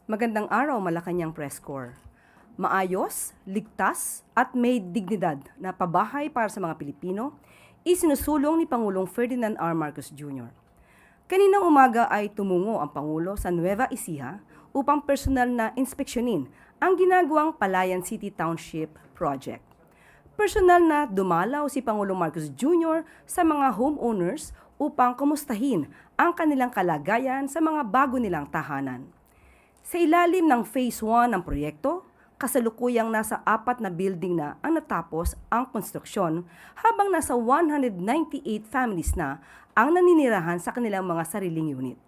Magandang araw, Malacanang Press Corps. Maayos, ligtas, at may dignidad na pabahay para sa mga Pilipino, isinusulong ni Pangulong Ferdinand R. Marcos Jr. Kaninang umaga ay tumungo ang Pangulo sa Nueva Ecija upang personal na inspeksyonin ang ginagawang Palayan City Township Project. Personal na dumalaw si Pangulong Marcos Jr. sa mga homeowners upang kumustahin ang kanilang kalagayan sa mga bago nilang tahanan. Sa ilalim ng Phase 1 ng proyekto, kasalukuyang nasa 4 na building na ang natapos ang konstruksyon habang nasa 198 families na ang naninirahan sa kanilang mga sariling unit.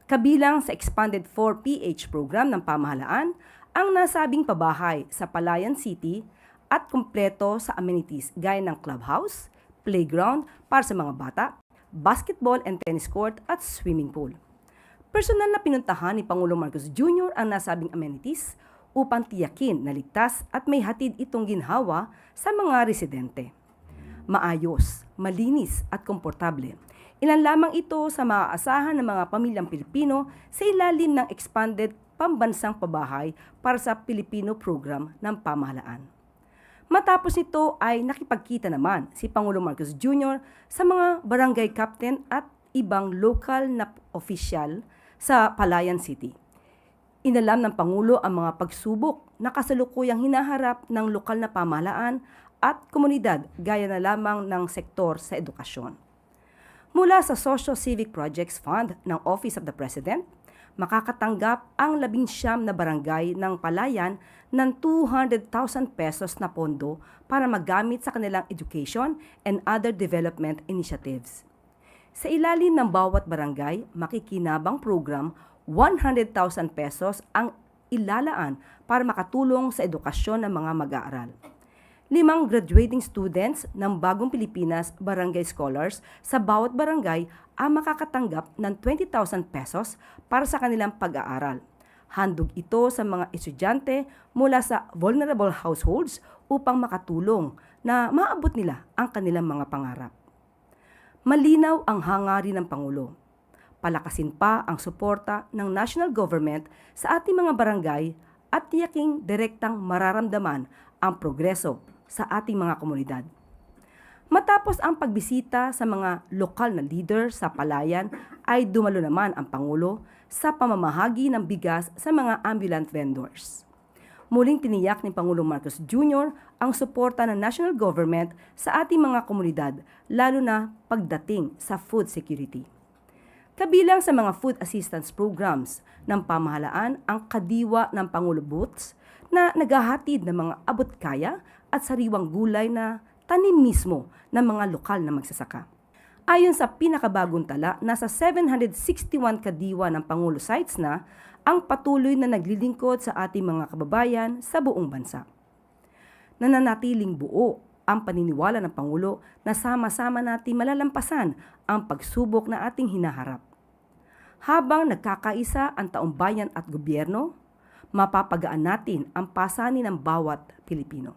Kabilang sa Expanded 4PH program ng pamahalaan, ang nasabing pabahay sa Palayan City at kumpleto sa amenities gaya ng clubhouse, playground para sa mga bata, basketball and tennis court at swimming pool. Personal na pinuntahan ni Pangulong Marcos Jr. ang nasabing amenities upang tiyakin na ligtas at may hatid itong ginhawa sa mga residente. Maayos, malinis at komportable. Ilan lamang ito sa maaasahan ng mga pamilyang Pilipino sa ilalim ng Expanded Pambansang Pabahay para sa Pilipino Program ng pamahalaan. Matapos nito ay nakipagkita naman si Pangulong Marcos Jr. sa mga barangay captain at ibang local na opisyal sa Palayan City. Inalam ng Pangulo ang mga pagsubok na kasalukuyang hinaharap ng lokal na pamahalaan at komunidad gaya na lamang ng sektor sa edukasyon. Mula sa Socio-Civic Projects Fund ng Office of the President, makakatanggap ang 19 na barangay ng Palayan ng 200,000 pesos na pondo para magamit sa kanilang education and other development initiatives. Sa ilalim ng bawat barangay, makikinabang program, 100,000 pesos ang ilalaan para makatulong sa edukasyon ng mga mag-aaral. 5 graduating students ng Bagong Pilipinas Barangay Scholars sa bawat barangay ang makakatanggap ng 20,000 pesos para sa kanilang pag-aaral. Handog ito sa mga estudyante mula sa vulnerable households upang makatulong na maabot nila ang kanilang mga pangarap. Malinaw ang hangarin ng Pangulo. Palakasin pa ang suporta ng national government sa ating mga barangay at tiyaking direktang mararamdaman ang progreso sa ating mga komunidad. Matapos ang pagbisita sa mga lokal na leader sa Palayan ay dumalo naman ang Pangulo sa pamamahagi ng bigas sa mga ambulant vendors. Muling tiniyak ni Pangulong Marcos Jr. ang suporta ng national government sa ating mga komunidad, lalo na pagdating sa food security. Kabilang sa mga food assistance programs ng pamahalaan ang Kadiwa ng Pangulo Booths na naghahatid ng mga abot-kaya at sariwang gulay na tanim mismo ng mga lokal na magsasaka. Ayon sa pinakabagong tala, nasa 761 kadiwa ng Pangulo sites na ang patuloy na naglilingkod sa ating mga kababayan sa buong bansa. Nananatiling buo ang paniniwala ng Pangulo na sama-sama natin malalampasan ang pagsubok na ating hinaharap. Habang nagkakaisa ang taumbayan at gobyerno, mapapagaan natin ang pasanin ng bawat Pilipino.